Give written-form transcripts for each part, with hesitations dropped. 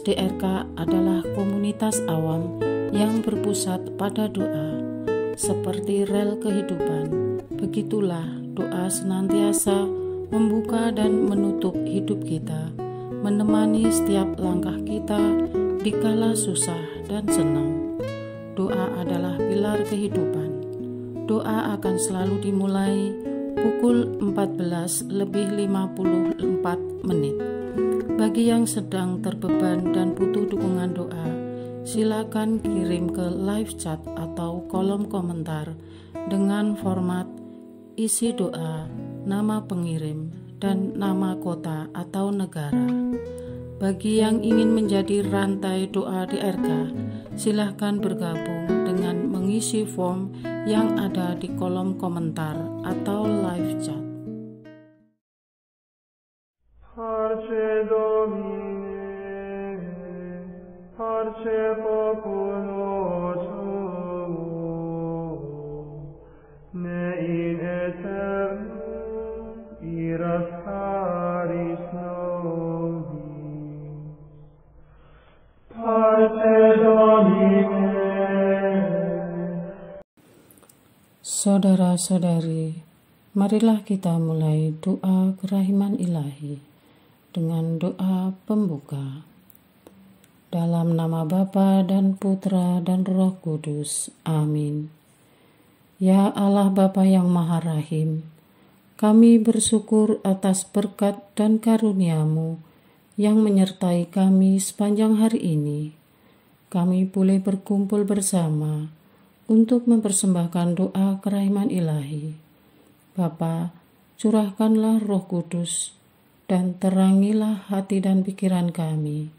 DRK adalah komunitas awam yang berpusat pada doa. Seperti rel kehidupan, begitulah doa senantiasa membuka dan menutup hidup kita, menemani setiap langkah kita di kala susah dan senang. Doa adalah pilar kehidupan. Doa akan selalu dimulai pukul 14:54. Bagi yang sedang terbeban dan butuh dukungan doa, silakan kirim ke live chat atau kolom komentar dengan format isi doa, nama pengirim, dan nama kota atau negara. Bagi yang ingin menjadi rantai doa DRK, silakan bergabung dengan mengisi form yang ada di kolom komentar atau live chat. Parce Domine, parce populo tuo, ne in aeternum iras caris nobis. Parce Domine. Saudara-saudari, marilah kita mulai doa kerahiman ilahi dengan doa pembuka. Dalam nama Bapa dan Putra dan Roh Kudus. Amin. Ya Allah Bapa yang Maha Rahim, kami bersyukur atas berkat dan karunia-Mu yang menyertai kami sepanjang hari ini. Kami boleh berkumpul bersama untuk mempersembahkan doa kerahiman ilahi. Bapa, curahkanlah Roh Kudus dan terangilah hati dan pikiran kami,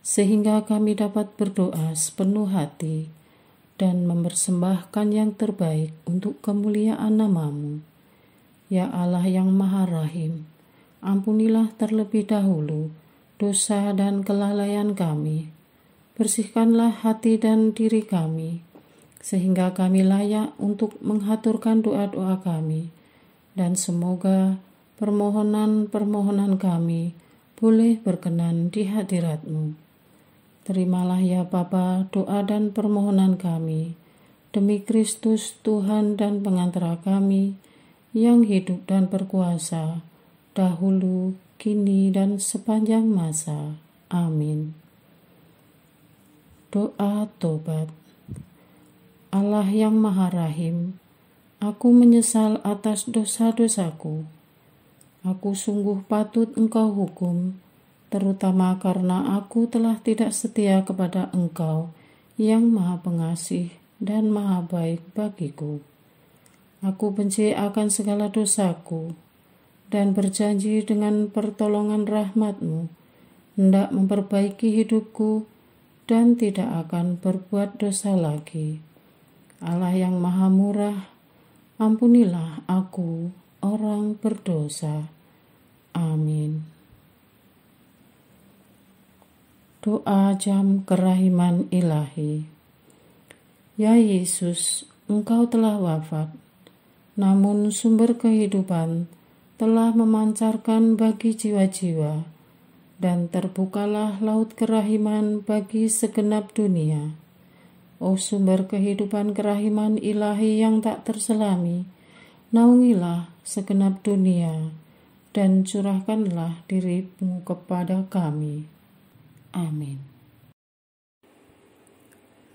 sehingga kami dapat berdoa sepenuh hati dan mempersembahkan yang terbaik untuk kemuliaan nama-Mu. Ya Allah yang Maha Rahim, ampunilah terlebih dahulu dosa dan kelalaian kami. Bersihkanlah hati dan diri kami, sehingga kami layak untuk menghaturkan doa-doa kami, dan semoga permohonan-permohonan kami boleh berkenan di hadirat-Mu. Terimalah ya Bapa doa dan permohonan kami, demi Kristus Tuhan dan pengantara kami, yang hidup dan berkuasa, dahulu, kini, dan sepanjang masa. Amin. Doa tobat. Allah yang Maha Rahim, aku menyesal atas dosa-dosaku. Aku sungguh patut Engkau hukum, terutama karena aku telah tidak setia kepada Engkau yang Maha Pengasih dan Maha Baik bagiku. Aku benci akan segala dosaku dan berjanji dengan pertolongan rahmat-Mu hendak memperbaiki hidupku dan tidak akan berbuat dosa lagi. Allah yang Maha Murah, ampunilah aku, orang berdosa. Amin. Doa jam kerahiman ilahi. Ya Yesus, Engkau telah wafat, namun sumber kehidupan telah memancarkan bagi jiwa-jiwa, dan terbukalah laut kerahiman bagi segenap dunia. O sumber kehidupan kerahiman ilahi yang tak terselami, naungilah segenap dunia dan curahkanlah diri-Mu kepada kami. Amin.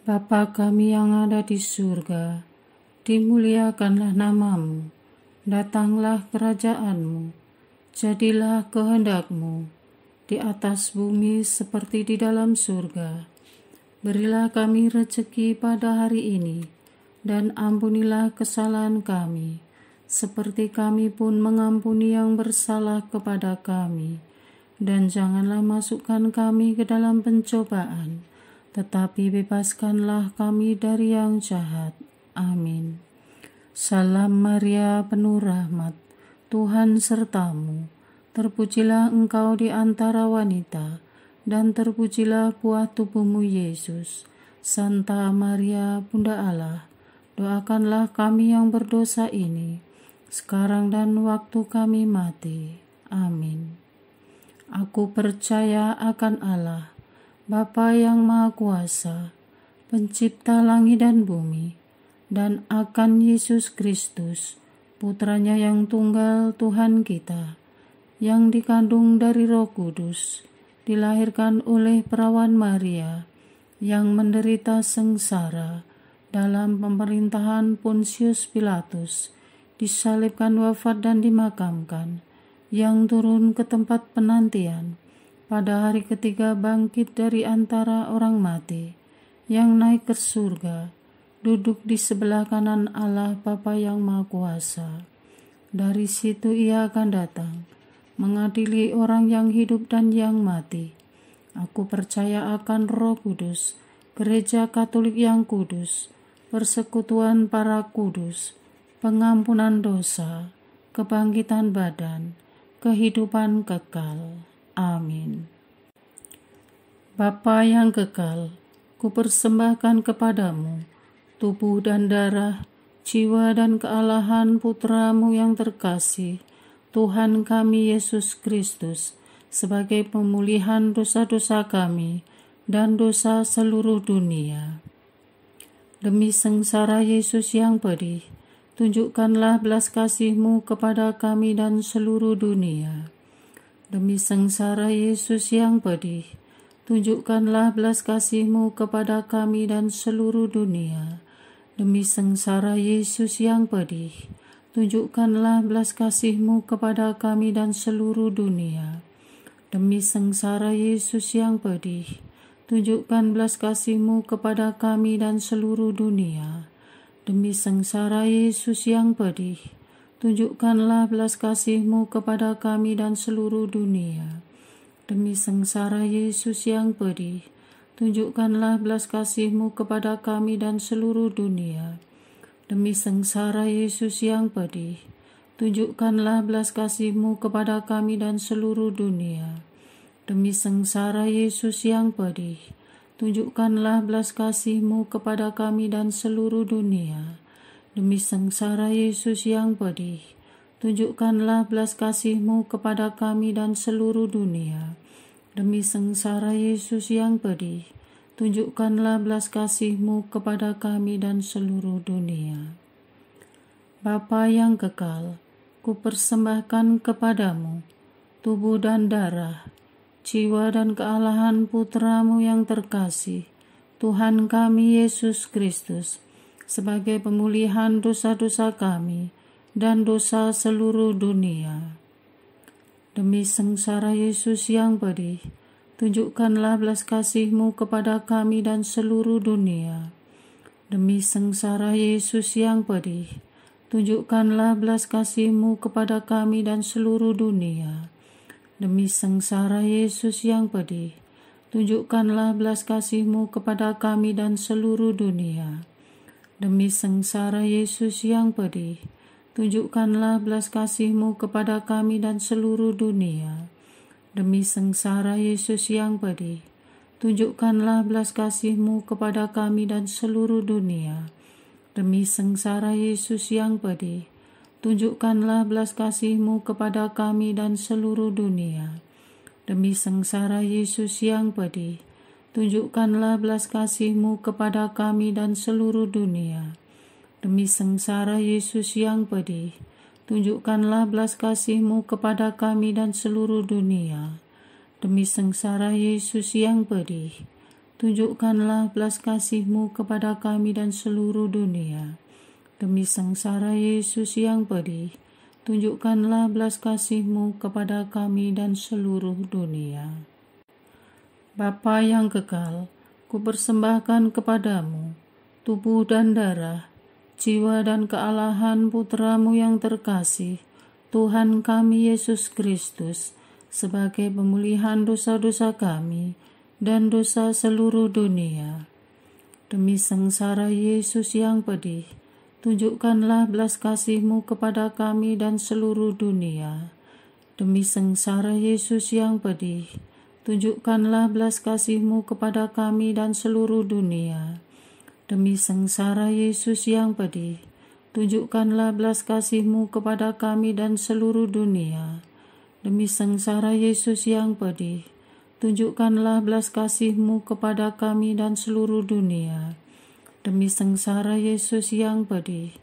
Bapa kami yang ada di surga, dimuliakanlah nama-Mu, datanglah kerajaan-Mu, jadilah kehendak-Mu di atas bumi seperti di dalam surga. Berilah kami rezeki pada hari ini, dan ampunilah kesalahan kami, seperti kami pun mengampuni yang bersalah kepada kami. Dan janganlah masukkan kami ke dalam pencobaan, tetapi bebaskanlah kami dari yang jahat. Amin. Salam Maria, penuh rahmat, Tuhan serta-Mu. Terpujilah Engkau di antara wanita, dan terpujilah buah tubuh-Mu Yesus. Santa Maria, Bunda Allah, doakanlah kami yang berdosa ini, sekarang dan waktu kami mati. Amin. Aku percaya akan Allah, Bapa yang Maha Kuasa, Pencipta langit dan bumi, dan akan Yesus Kristus, Putranya yang tunggal Tuhan kita, yang dikandung dari Roh Kudus, dilahirkan oleh perawan Maria, yang menderita sengsara dalam pemerintahan Pontius Pilatus, disalibkan, wafat dan dimakamkan, yang turun ke tempat penantian, pada hari ketiga bangkit dari antara orang mati, yang naik ke surga, duduk di sebelah kanan Allah Bapa yang Maha Kuasa. Dari situ Ia akan datang, mengadili orang yang hidup dan yang mati. Aku percaya akan Roh Kudus, Gereja Katolik yang kudus, persekutuan para kudus, pengampunan dosa, kebangkitan badan, kehidupan kekal. Amin. Bapa yang kekal, kupersembahkan kepadamu tubuh dan darah, jiwa dan kealahan Putramu yang terkasih, Tuhan kami Yesus Kristus, sebagai pemulihan dosa-dosa kami dan dosa seluruh dunia. Demi sengsara Yesus yang pedih, tunjukkanlah belas kasih-Mu kepada kami dan seluruh dunia. Demi sengsara Yesus yang pedih, tunjukkanlah belas kasih-Mu kepada kami dan seluruh dunia. Demi sengsara Yesus yang pedih, tunjukkanlah belas kasih-Mu kepada kami dan seluruh dunia. Demi sengsara Yesus yang pedih, tunjukkan belas kasih-Mu kepada kami dan seluruh dunia. Demi sengsara Yesus yang pedih, tunjukkanlah belas kasih-Mu kepada kami dan seluruh dunia. Demi sengsara Yesus yang pedih, tunjukkanlah belas kasih-Mu kepada kami dan seluruh dunia. Demi sengsara Yesus yang pedih, tunjukkanlah belas kasih-Mu kepada kami dan seluruh dunia. Demi sengsara Yesus yang pedih, tunjukkanlah belas kasih-Mu kepada kami dan seluruh dunia. Demi sengsara Yesus yang pedih, tunjukkanlah belas kasih-Mu kepada kami dan seluruh dunia. Demi sengsara Yesus yang pedih, tunjukkanlah belas kasih-Mu kepada kami dan seluruh dunia. Bapa yang kekal, kupersembahkan kepadamu tubuh dan darah, jiwa dan kealahan Putramu yang terkasih, Tuhan kami Yesus Kristus, sebagai pemulihan dosa-dosa kami dan dosa seluruh dunia. Demi sengsara Yesus yang pedih, tunjukkanlah belas kasih-Mu kepada kami dan seluruh dunia. Demi sengsara Yesus yang pedih, tunjukkanlah belas kasih-Mu kepada kami dan seluruh dunia. Demi sengsara Yesus yang pedih, tunjukkanlah belas kasih-Mu kepada kami dan seluruh dunia. Demi sengsara Yesus yang pedih, tunjukkanlah belas kasih-Mu kepada kami dan seluruh dunia. Demi sengsara Yesus yang pedih, tunjukkanlah belas kasih-Mu kepada kami dan seluruh dunia. Demi sengsara Yesus yang pedih, tunjukkanlah belas kasih-Mu kepada kami dan seluruh dunia. Demi sengsara Yesus yang pedih, tunjukkanlah belas kasih-Mu kepada kami dan seluruh dunia. Demi sengsara Yesus yang pedih, tunjukkanlah belas kasih-Mu kepada kami dan seluruh dunia. Demi sengsara Yesus yang pedih, tunjukkanlah belas kasih-Mu kepada kami dan seluruh dunia. Demi sengsara Yesus yang pedih, tunjukkanlah belas kasih-Mu kepada kami dan seluruh dunia. Bapa yang kekal, kupersembahkan kepadamu tubuh dan darah, jiwa dan kealahan Putramu yang terkasih, Tuhan kami Yesus Kristus, sebagai pemulihan dosa-dosa kami dan dosa seluruh dunia. Demi sengsara Yesus yang pedih, tunjukkanlah belas kasih-Mu kepada kami dan seluruh dunia. Demi sengsara Yesus yang pedih, tunjukkanlah belas kasih-Mu kepada kami dan seluruh dunia. Demi sengsara Yesus yang pedih, tunjukkanlah belas kasih-Mu kepada kami dan seluruh dunia. Demi sengsara Yesus yang pedih, tunjukkanlah belas kasih-Mu kepada kami dan seluruh dunia. Demi sengsara Yesus yang pedih,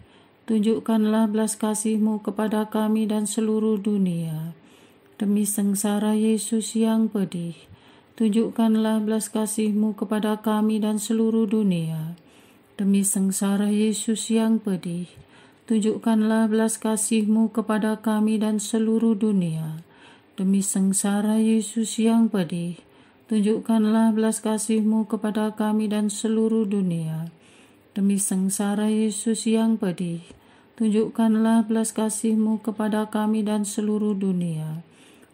tunjukkanlah belas kasih-Mu kepada kami dan seluruh dunia. Demi sengsara Yesus yang pedih, tunjukkanlah belas kasih-Mu kepada kami dan seluruh dunia. Demi sengsara Yesus yang pedih, tunjukkanlah belas kasih-Mu kepada kami dan seluruh dunia. Demi sengsara Yesus yang pedih, tunjukkanlah belas kasih-Mu kepada kami dan seluruh dunia. Demi sengsara Yesus yang pedih, tunjukkanlah belas kasih-Mu kepada kami dan seluruh dunia.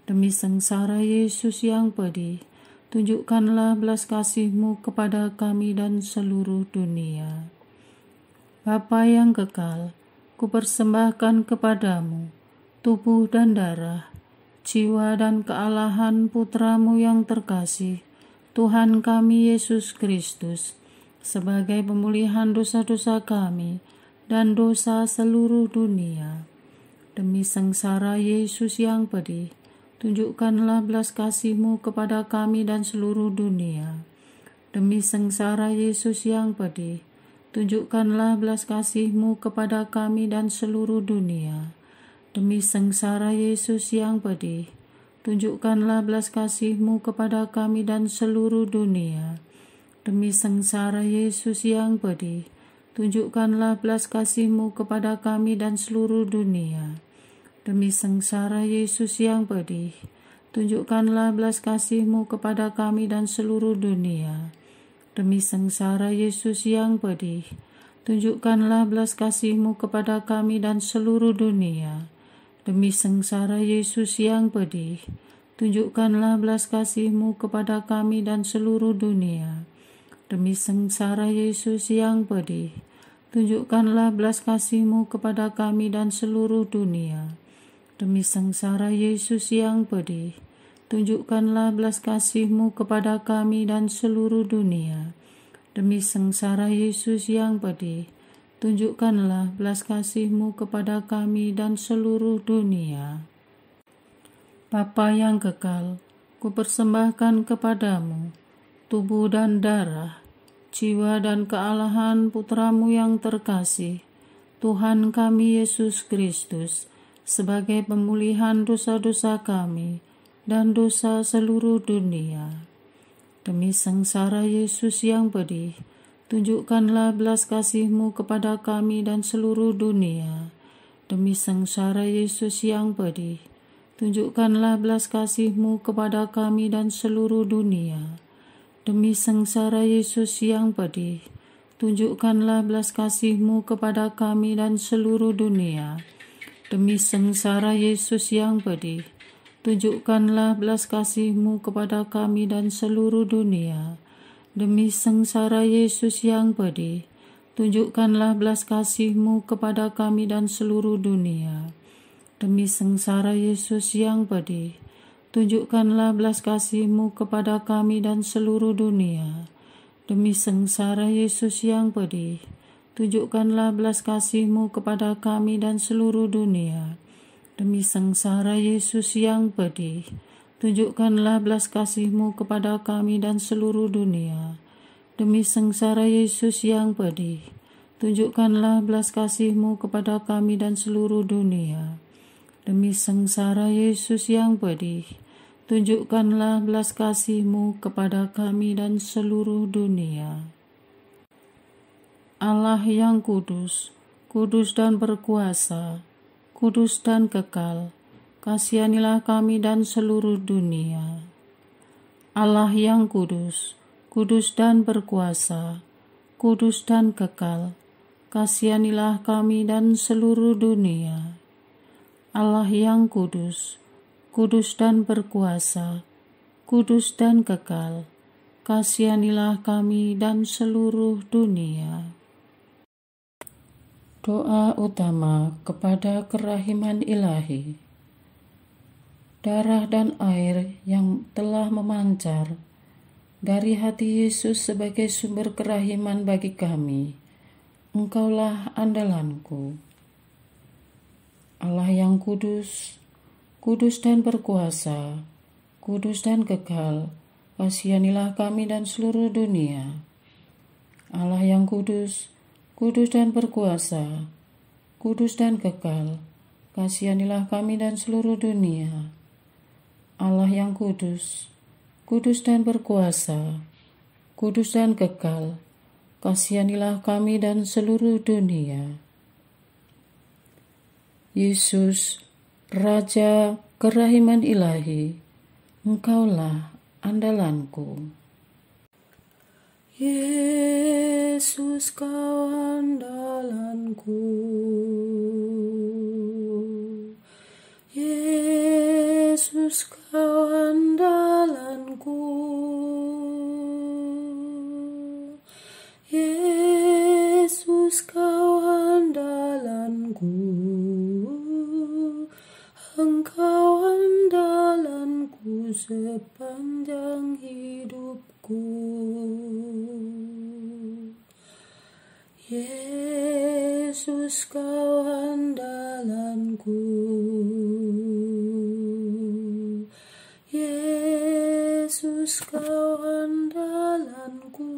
Demi sengsara Yesus yang pedih, tunjukkanlah belas kasih-Mu kepada kami dan seluruh dunia. Bapa yang kekal, kupersembahkan kepadamu tubuh dan darah, jiwa dan kealahan Putra-Mu yang terkasih, Tuhan kami Yesus Kristus, sebagai pemulihan dosa-dosa kami dan dosa seluruh dunia. Demi sengsara Yesus yang pedih, tunjukkanlah belas kasih-Mu kepada kami dan seluruh dunia. Demi sengsara Yesus yang pedih, tunjukkanlah belas kasih-Mu kepada kami dan seluruh dunia. Demi sengsara Yesus yang pedih, tunjukkanlah belas kasih-Mu kepada kami dan seluruh dunia. Demi sengsara Yesus yang pedih, tunjukkanlah belas kasih-Mu kepada kami dan seluruh dunia. Demi sengsara Yesus yang pedih, tunjukkanlah belas kasih-Mu kepada kami dan seluruh dunia. Demi sengsara Yesus yang pedih, tunjukkanlah belas kasih-Mu kepada kami dan seluruh dunia. Demi sengsara Yesus yang pedih, tunjukkanlah belas kasih-Mu kepada kami dan seluruh dunia. Demi sengsara Yesus yang pedih, tunjukkanlah belas kasih-Mu kepada kami dan seluruh dunia. Demi sengsara Yesus yang pedih, tunjukkanlah belas kasih-Mu kepada kami dan seluruh dunia. Demi sengsara Yesus yang pedih, tunjukkanlah belas kasih-Mu kepada kami dan seluruh dunia. Bapa yang kekal, kupersembahkan kepadamu tubuh dan darah, jiwa dan kealahan Putra-Mu yang terkasih, Tuhan kami Yesus Kristus, sebagai pemulihan dosa-dosa kami dan dosa seluruh dunia. Demi sengsara Yesus yang pedih, tunjukkanlah belas kasih-Mu kepada kami dan seluruh dunia. Demi sengsara Yesus yang pedih, tunjukkanlah belas kasih-Mu kepada kami dan seluruh dunia. Demi sengsara Yesus yang pedih, tunjukkanlah belas kasih-Mu kepada kami dan seluruh dunia. Demi sengsara Yesus yang pedih, tunjukkanlah belas kasih-Mu kepada kami dan seluruh dunia. Demi sengsara Yesus yang pedih, tunjukkanlah belas kasih-Mu kepada kami dan seluruh dunia. Demi sengsara Yesus yang pedih, tunjukkanlah belas kasih-Mu kepada kami dan seluruh dunia. Demi sengsara Yesus yang pedih, tunjukkanlah belas kasih-Mu kepada kami dan seluruh dunia. Demi sengsara Yesus yang pedih, tunjukkanlah belas kasih-Mu kepada kami dan seluruh dunia. Demi sengsara Yesus yang pedih, tunjukkanlah belas kasih-Mu kepada kami dan seluruh dunia. Demi sengsara Yesus yang pedih, tunjukkanlah belas kasih-Mu kepada kami dan seluruh dunia. Allah yang kudus, kudus dan berkuasa, kudus dan kekal, kasihanilah kami dan seluruh dunia. Allah yang kudus, kudus dan berkuasa, kudus dan kekal, kasihanilah kami dan seluruh dunia. Allah yang kudus, kudus dan berkuasa, kudus dan kekal, kasihanilah kami dan seluruh dunia. Doa utama kepada kerahiman ilahi. Darah dan air yang telah memancar dari hati Yesus sebagai sumber kerahiman bagi kami, Engkaulah andalanku. Allah yang kudus, kudus dan berkuasa, kudus dan kekal, kasihanilah kami dan seluruh dunia. Allah yang kudus, kudus dan berkuasa, kudus dan kekal, kasihanilah kami dan seluruh dunia. Allah yang kudus, kudus dan berkuasa, kudus dan kekal, kasihanilah kami dan seluruh dunia. Yesus, Raja kerahiman ilahi, Engkaulah andalanku. Yesus, Kau andalanku. Yesus, Kau andalanku. Yesus, Kau andalanku. Engkau andalanku sepanjang hidupku. Yesus, Kau andalanku. Yesus, Kau andalanku.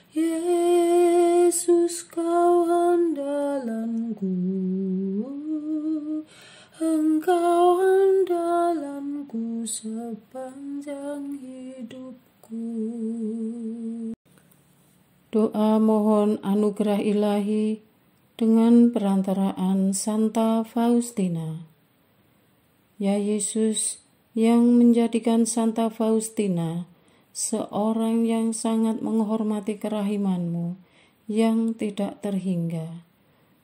Yesus, Kau andalanku. Engkau andalanku sepanjang hidupku. Doa mohon anugerah ilahi dengan perantaraan Santa Faustina. Ya Yesus, yang menjadikan Santa Faustina seorang yang sangat menghormati kerahiman-Mu yang tidak terhingga,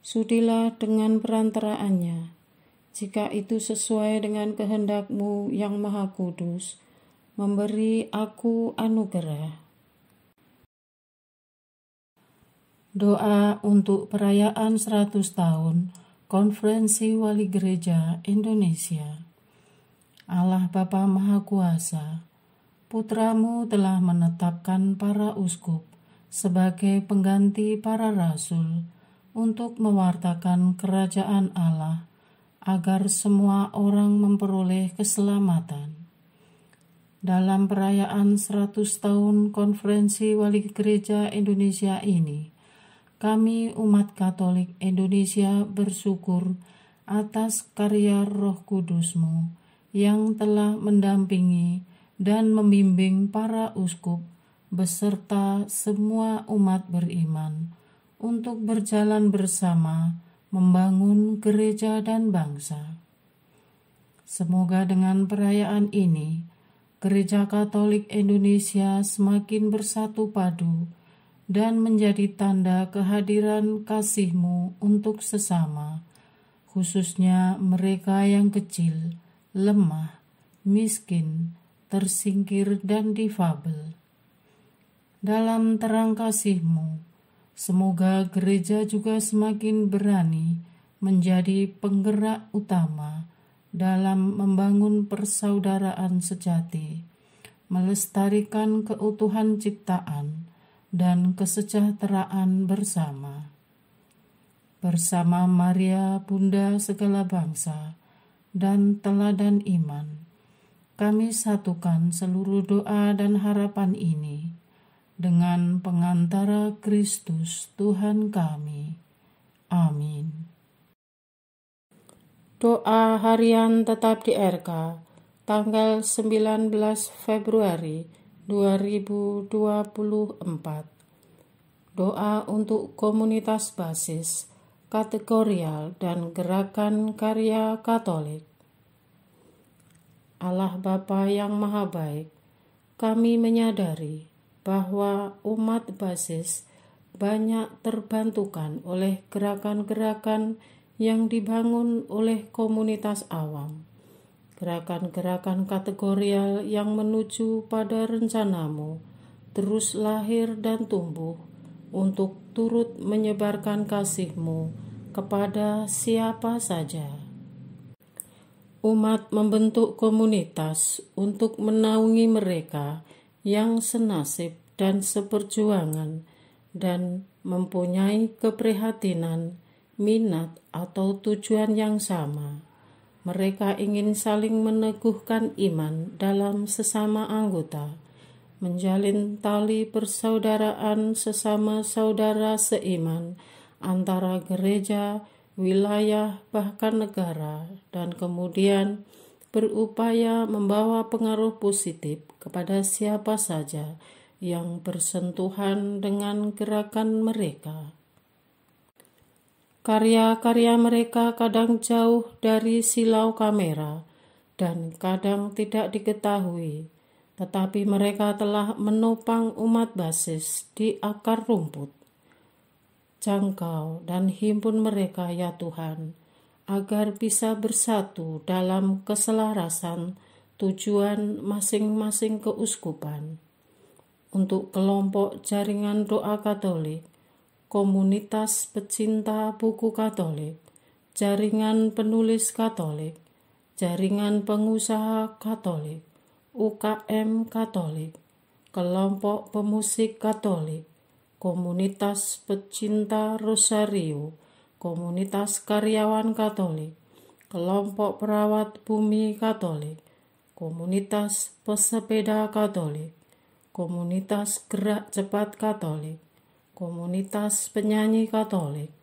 sudilah dengan perantaraannya, jika itu sesuai dengan kehendak-Mu yang maha kudus, memberi aku anugerah. Doa untuk perayaan 100 tahun Konferensi Wali Gereja Indonesia. Allah Bapa Maha Kuasa, Putra-Mu telah menetapkan para uskup sebagai pengganti para rasul untuk mewartakan kerajaan Allah, agar semua orang memperoleh keselamatan. Dalam perayaan 100 tahun Konferensi Wali Gereja Indonesia ini, kami umat Katolik Indonesia bersyukur atas karya Roh Kudus-Mu yang telah mendampingi dan membimbing para uskup beserta semua umat beriman untuk berjalan bersama membangun gereja dan bangsa. Semoga dengan perayaan ini, Gereja Katolik Indonesia semakin bersatu padu dan menjadi tanda kehadiran kasih-Mu untuk sesama, khususnya mereka yang kecil, lemah, miskin, tersingkir, dan difabel. Dalam terang kasih-Mu, semoga gereja juga semakin berani menjadi penggerak utama dalam membangun persaudaraan sejati, melestarikan keutuhan ciptaan, dan kesejahteraan bersama. Bersama Maria, Bunda segala bangsa, dan teladan iman, kami satukan seluruh doa dan harapan ini dengan pengantara Kristus Tuhan kami. Amin. Doa harian tetap di RK, tanggal 19 Februari 2024. Doa untuk komunitas basis, kategorial, dan gerakan karya Katolik. Allah Bapa yang Maha Baik, kami menyadari bahwa umat basis banyak terbantukan oleh gerakan-gerakan yang dibangun oleh komunitas awam. Gerakan-gerakan kategorial yang menuju pada rencana-Mu terus lahir dan tumbuh untuk turut menyebarkan kasih-Mu kepada siapa saja. Umat membentuk komunitas untuk menaungi mereka yang senasib dan seperjuangan dan mempunyai keprihatinan, minat atau tujuan yang sama, Mereka ingin saling meneguhkan iman dalam sesama anggota, menjalin tali persaudaraan sesama saudara seiman antara gereja, wilayah, bahkan negara, dan kemudian berupaya membawa pengaruh positif kepada siapa saja yang bersentuhan dengan gerakan mereka. Karya-karya mereka kadang jauh dari silau kamera dan kadang tidak diketahui, tetapi mereka telah menopang umat basis di akar rumput. Jangkau dan himpun mereka ya Tuhan, agar bisa bersatu dalam keselarasan tujuan masing-masing keuskupan. Untuk kelompok jaringan doa Katolik, komunitas pecinta buku Katolik, jaringan penulis Katolik, jaringan pengusaha Katolik, UKM Katolik, kelompok pemusik Katolik, komunitas pecinta Rosario, komunitas karyawan Katolik, kelompok perawat bumi Katolik, komunitas pesepeda Katolik, komunitas gerak cepat Katolik, komunitas penyanyi Katolik,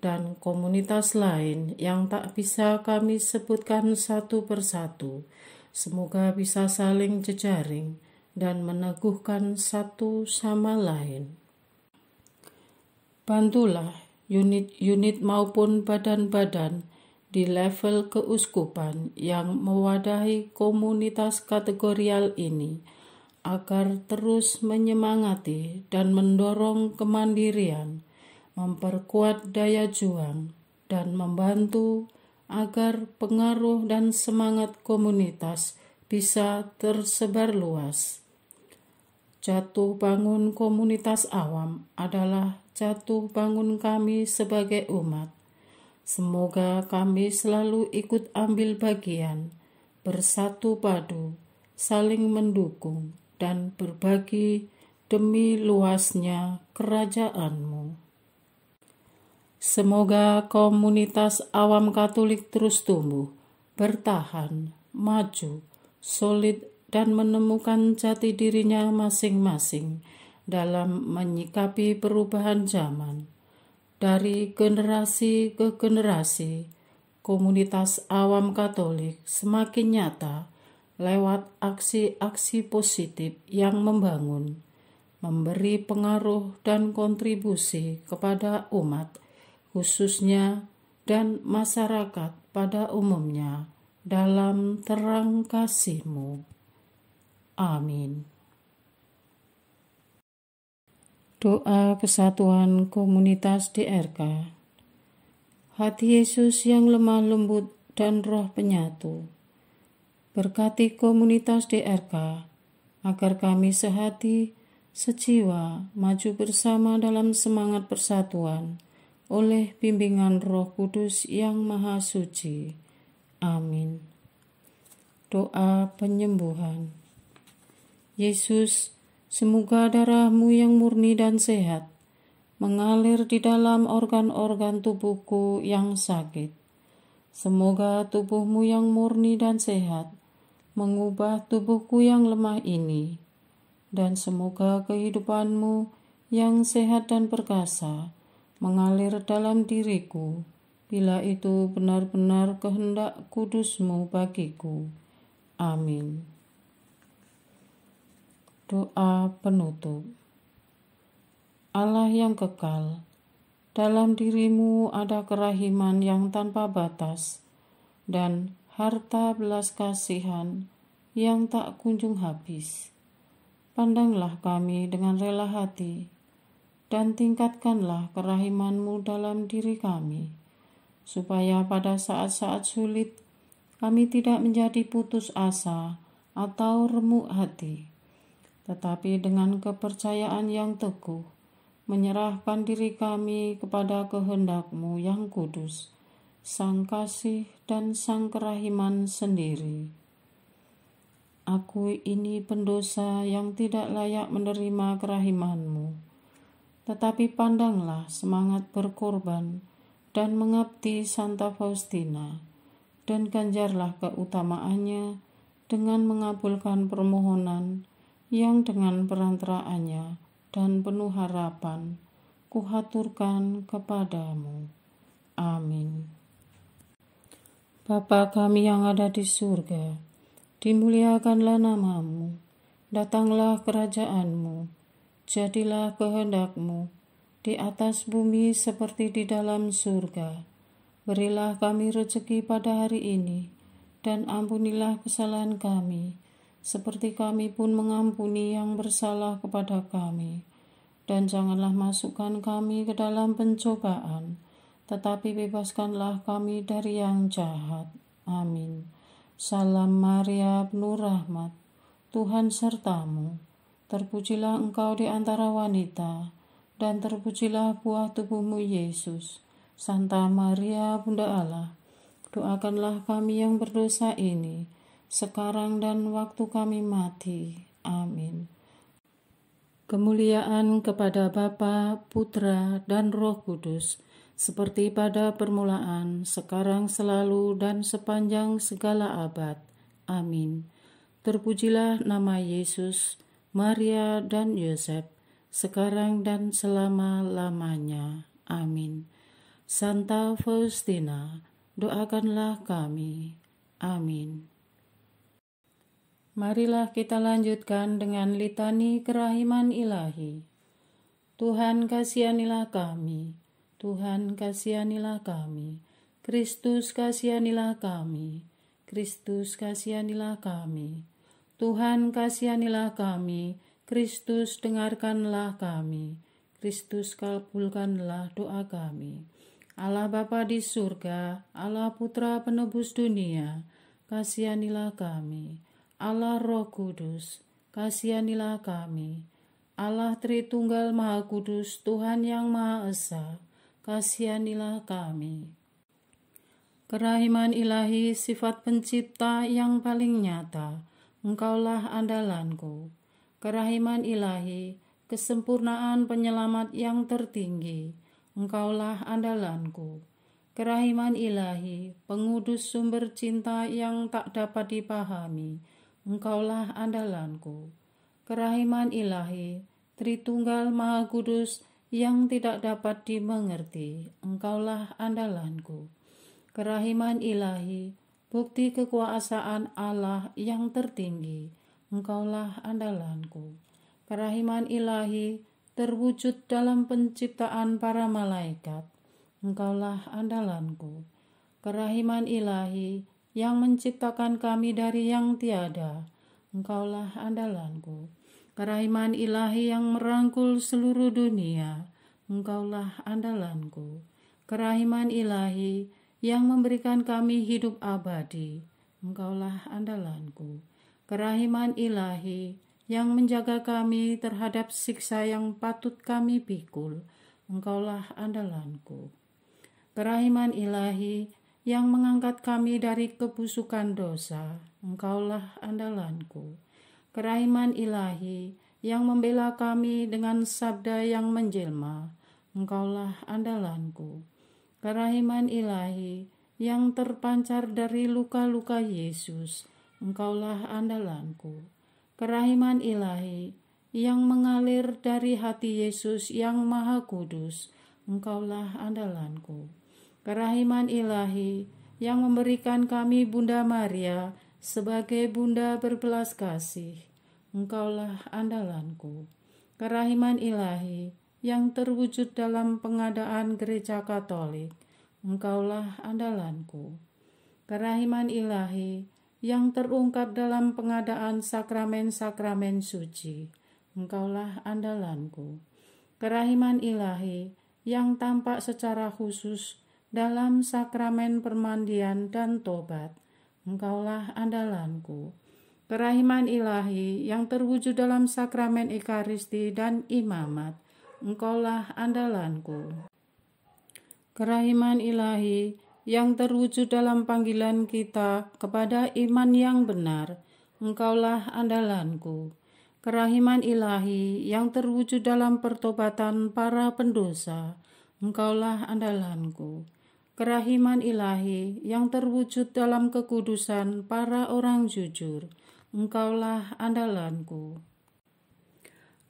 dan komunitas lain yang tak bisa kami sebutkan satu persatu. Semoga bisa saling jejaring dan meneguhkan satu sama lain. Bantulah unit-unit maupun badan-badan di level keuskupan yang mewadahi komunitas kategorial ini, agar terus menyemangati dan mendorong kemandirian, memperkuat daya juang, dan membantu agar pengaruh dan semangat komunitas bisa tersebar luas. Jatuh bangun komunitas awam adalah jatuh bangun kami sebagai umat. Semoga kami selalu ikut ambil bagian, bersatu padu, saling mendukung, dan berbagi demi luasnya kerajaan-Mu. Semoga komunitas awam Katolik terus tumbuh, bertahan, maju, solid, dan menemukan jati dirinya masing-masing dalam menyikapi perubahan zaman. Dari generasi ke generasi, komunitas awam Katolik semakin nyata lewat aksi-aksi positif yang membangun, memberi pengaruh dan kontribusi kepada umat, khususnya, dan masyarakat pada umumnya, dalam terang kasih-Mu. Amin. Doa kesatuan komunitas DRK. Hati Yesus yang lemah lembut dan roh penyatu, berkati komunitas DRK, agar kami sehati, sejiwa, maju bersama dalam semangat persatuan, oleh bimbingan Roh Kudus yang Maha Suci. Amin. Doa penyembuhan. Yesus, semoga darah-Mu yang murni dan sehat mengalir di dalam organ-organ tubuhku yang sakit. Semoga tubuh-Mu yang murni dan sehat mengubah tubuhku yang lemah ini, dan semoga kehidupan-Mu yang sehat dan perkasa mengalir dalam diriku, bila itu benar-benar kehendak kudus-Mu bagiku. Amin. Doa penutup. Allah yang kekal, dalam diri-Mu ada kerahiman yang tanpa batas, dan harta belas kasihan yang tak kunjung habis. Pandanglah kami dengan rela hati, dan tingkatkanlah kerahiman-Mu dalam diri kami, supaya pada saat-saat sulit kami tidak menjadi putus asa atau remuk hati, tetapi dengan kepercayaan yang teguh menyerahkan diri kami kepada kehendak-Mu yang kudus, Sang Kasih dan Sang Kerahiman sendiri. Aku ini pendosa yang tidak layak menerima kerahiman-Mu, tetapi pandanglah semangat berkorban dan mengabdi Santa Faustina, dan ganjarlah keutamaannya dengan mengabulkan permohonan yang dengan perantaraannya dan penuh harapan kuhaturkan kepadamu. Amin. Bapa kami yang ada di surga, dimuliakanlah namamu, datanglah kerajaanmu, jadilah kehendakmu di atas bumi seperti di dalam surga. Berilah kami rezeki pada hari ini, dan ampunilah kesalahan kami, seperti kami pun mengampuni yang bersalah kepada kami. Dan janganlah masukkan kami ke dalam pencobaan, tetapi bebaskanlah kami dari yang jahat. Amin. Salam Maria, penuh rahmat, Tuhan sertamu. Terpujilah engkau di antara wanita, dan terpujilah buah tubuhmu Yesus. Santa Maria, Bunda Allah, doakanlah kami yang berdosa ini, sekarang dan waktu kami mati. Amin. Kemuliaan kepada Bapa, Putra, dan Roh Kudus, seperti pada permulaan, sekarang, selalu, dan sepanjang segala abad. Amin. Terpujilah nama Yesus, Maria, dan Yosef, sekarang dan selama-lamanya. Amin. Santa Faustina, doakanlah kami. Amin. Marilah kita lanjutkan dengan litani kerahiman ilahi. Tuhan kasihanilah kami, Tuhan kasihanilah kami, Kristus kasihanilah kami, Kristus kasihanilah kami, Tuhan kasihanilah kami, Kristus dengarkanlah kami, Kristus kabulkanlah doa kami. Allah Bapa di surga, Allah Putra penebus dunia, kasihanilah kami. Allah Roh Kudus, kasihanilah kami. Allah Tritunggal Maha Kudus, Tuhan yang Maha Esa, kasihanilah kami. Kerahiman ilahi, sifat pencipta yang paling nyata, Engkaulah andalanku. Kerahiman ilahi, kesempurnaan penyelamat yang tertinggi, Engkaulah andalanku. Kerahiman ilahi, pengudus sumber cinta yang tak dapat dipahami, Engkaulah andalanku. Kerahiman ilahi, Tritunggal Maha Kudus yang tidak dapat dimengerti, Engkaulah andalanku. Kerahiman ilahi, bukti kekuasaan Allah yang tertinggi, Engkaulah andalanku. Kerahiman ilahi, terwujud dalam penciptaan para malaikat, Engkaulah andalanku. Kerahiman ilahi, yang menciptakan kami dari yang tiada, Engkaulah andalanku. Kerahiman ilahi yang merangkul seluruh dunia, Engkaulah andalanku. Kerahiman ilahi yang memberikan kami hidup abadi, Engkaulah andalanku. Kerahiman ilahi yang menjaga kami terhadap siksa yang patut kami pikul, Engkaulah andalanku. Kerahiman ilahi yang mengangkat kami dari kebusukan dosa, Engkaulah andalanku. Kerahiman ilahi yang membela kami dengan sabda yang menjelma, Engkaulah andalanku. Kerahiman ilahi yang terpancar dari luka-luka Yesus, Engkaulah andalanku. Kerahiman ilahi yang mengalir dari hati Yesus yang Maha Kudus, Engkaulah andalanku. Kerahiman ilahi yang memberikan kami Bunda Maria sebagai Bunda berbelas kasih, Engkaulah andalanku. Kerahiman ilahi yang terwujud dalam pengadaan Gereja Katolik, Engkaulah andalanku. Kerahiman ilahi yang terungkap dalam pengadaan sakramen-sakramen suci, Engkaulah andalanku. Kerahiman ilahi yang tampak secara khusus dalam sakramen permandian dan tobat, Engkaulah andalanku. Kerahiman ilahi yang terwujud dalam sakramen Ekaristi dan imamat, Engkaulah andalanku. Kerahiman ilahi yang terwujud dalam panggilan kita kepada iman yang benar, Engkaulah andalanku. Kerahiman ilahi yang terwujud dalam pertobatan para pendosa, Engkaulah andalanku. kerahiman ilahi yang terwujud dalam kekudusan para orang jujur, Engkaulah andalanku.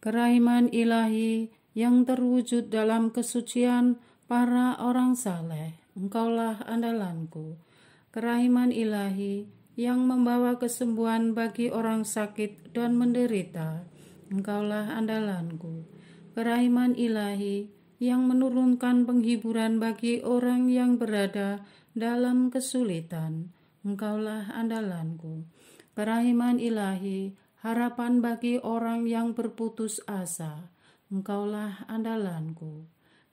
Kerahiman ilahi yang terwujud dalam kesucian para orang saleh, Engkaulah andalanku. Kerahiman ilahi yang membawa kesembuhan bagi orang sakit dan menderita, Engkaulah andalanku. Kerahiman ilahi yang menurunkan penghiburan bagi orang yang berada dalam kesulitan, Engkaulah andalanku. Kerahiman ilahi, harapan bagi orang yang berputus asa, Engkaulah andalanku.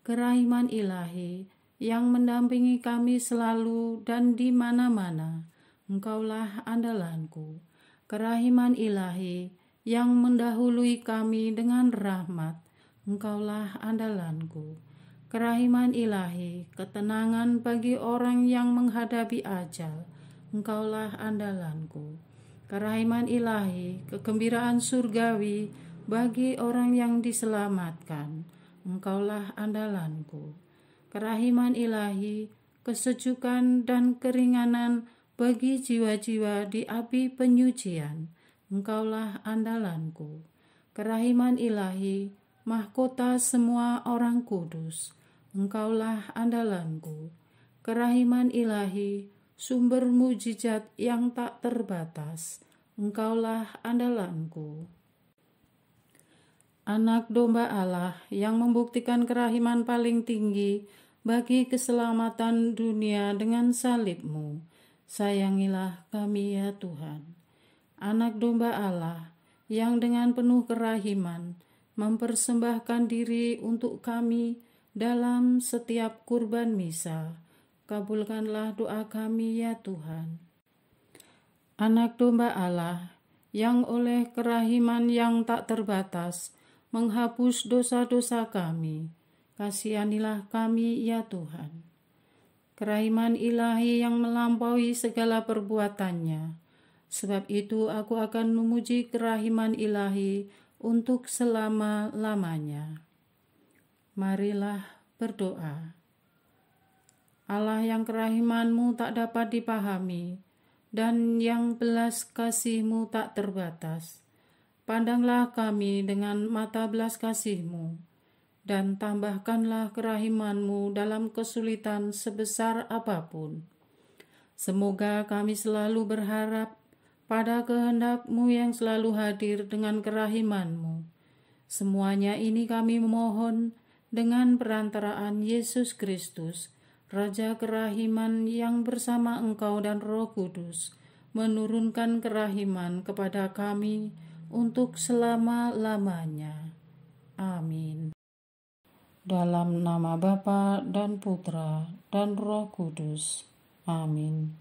Kerahiman ilahi yang mendampingi kami selalu dan di mana-mana, Engkaulah andalanku. Kerahiman ilahi yang mendahului kami dengan rahmat, Engkaulah andalanku. Kerahiman ilahi, ketenangan bagi orang yang menghadapi ajal, Engkaulah andalanku. Kerahiman ilahi, kegembiraan surgawi bagi orang yang diselamatkan, Engkaulah andalanku. Kerahiman ilahi, kesejukan dan keringanan bagi jiwa-jiwa di api penyucian, Engkaulah andalanku. Kerahiman ilahi, mahkota semua orang kudus, Engkaulah andalanku. Kerahiman ilahi, sumber mujizat yang tak terbatas, Engkaulah andalanku. Anak domba Allah yang membuktikan kerahiman paling tinggi bagi keselamatan dunia dengan salib-Mu, sayangilah kami ya Tuhan. Anak domba Allah yang dengan penuh kerahiman mempersembahkan diri untuk kami dalam setiap kurban misa, kabulkanlah doa kami ya Tuhan. Anak domba Allah yang oleh kerahiman yang tak terbatas menghapus dosa-dosa kami, kasihanilah kami ya Tuhan. Kerahiman ilahi yang melampaui segala perbuatannya, sebab itu aku akan memuji kerahiman ilahi untuk selama-lamanya. Marilah berdoa. Allah yang kerahiman-Mu tak dapat dipahami, dan yang belas kasih-Mu tak terbatas, pandanglah kami dengan mata belas kasih-Mu, dan tambahkanlah kerahiman-Mu dalam kesulitan sebesar apapun. Semoga kami selalu berharap pada kehendak-Mu yang selalu hadir dengan kerahiman-Mu. Semuanya ini kami memohon dengan perantaraan Yesus Kristus, Raja kerahiman yang bersama Engkau dan Roh Kudus, menurunkan kerahiman kepada kami untuk selama-lamanya. Amin. Dalam nama Bapa dan Putra dan Roh Kudus. Amin.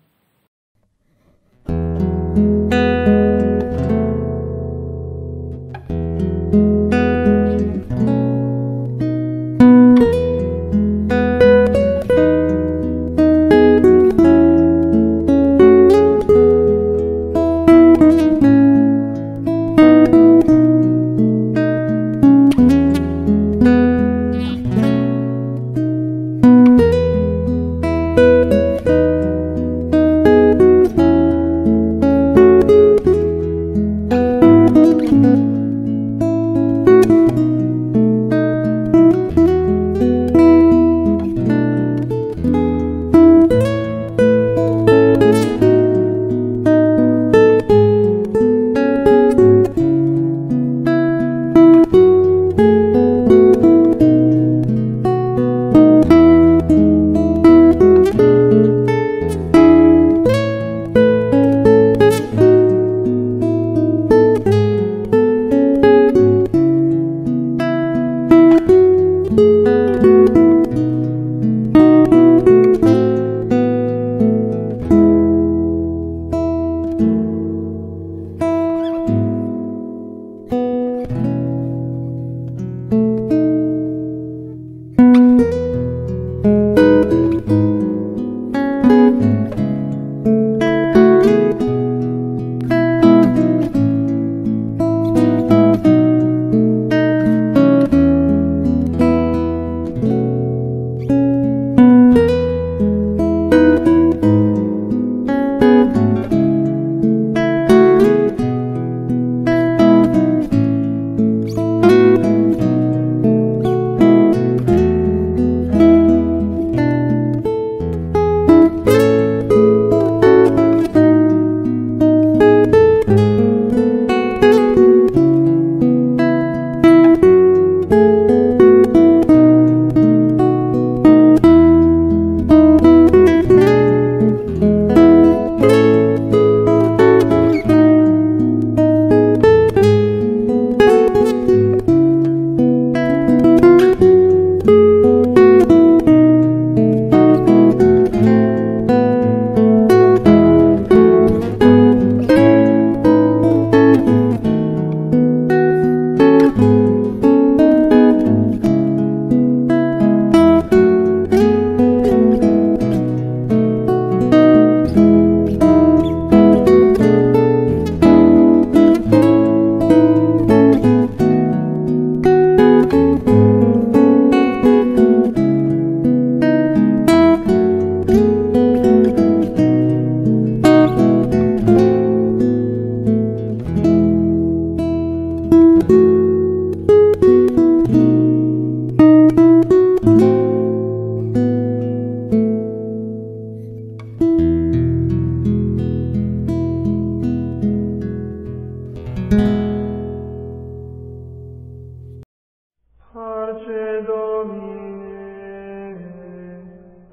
parce Domine,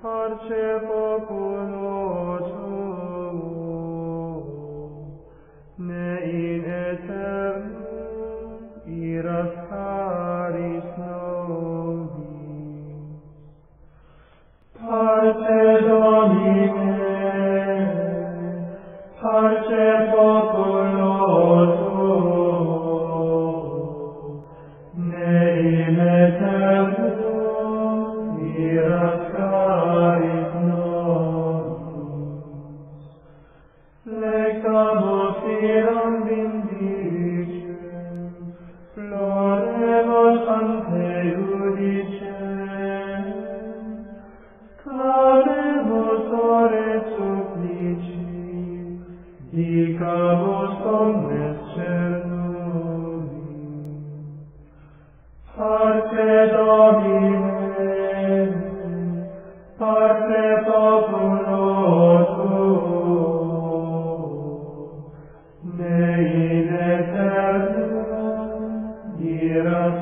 parce populo tuo, ne in aeternum iras caris nobis. Parce Domine, parce populo tuo, ne in aeternum iras caris nobis. Lectamus iram vindicem, floremus ante judicem, clamemus ore supplici, dicamus omnes cernuvi. Parce Domine, parce populo tuo, ne in aeternum iras